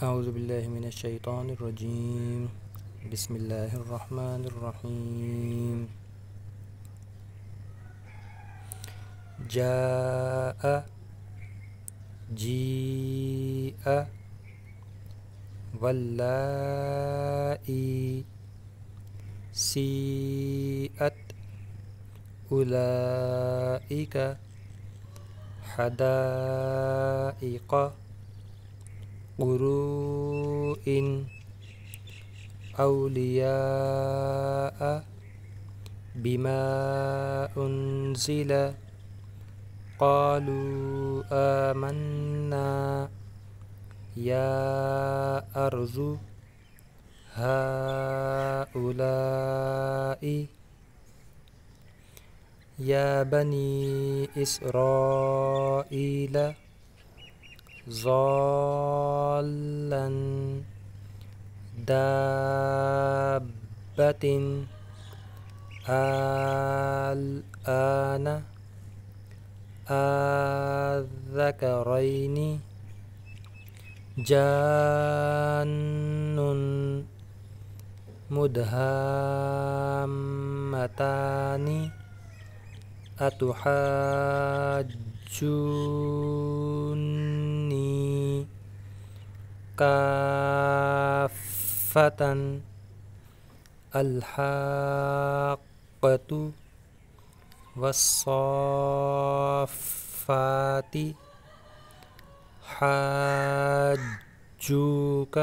أعوذ بالله من الشيطان الرجيم. بسم الله الرحمن الرحيم. جاء، جيء، واللائي، سيئت، أولئك، حدائق، قروء، أولياء، بما أنزل، قالوا آمنا، يا أرض هؤلاء، يا بني إسرائيل، ضالا دابة الآن الذكرين جان مدهامتان أتحاجوني كافة الحاقة والصافات حاجوك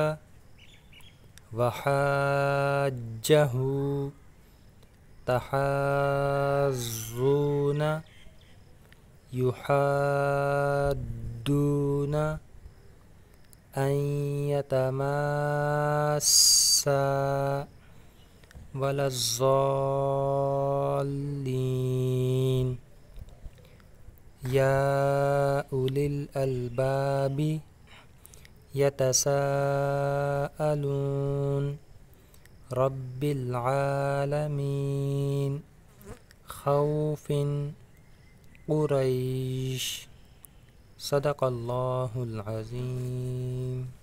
وحاجه تحاجون يحادون أن يتماسا ولا الضالين. يا أولي الألباب يتساءلون رب العالمين خوف قريش. صدق الله العظيم.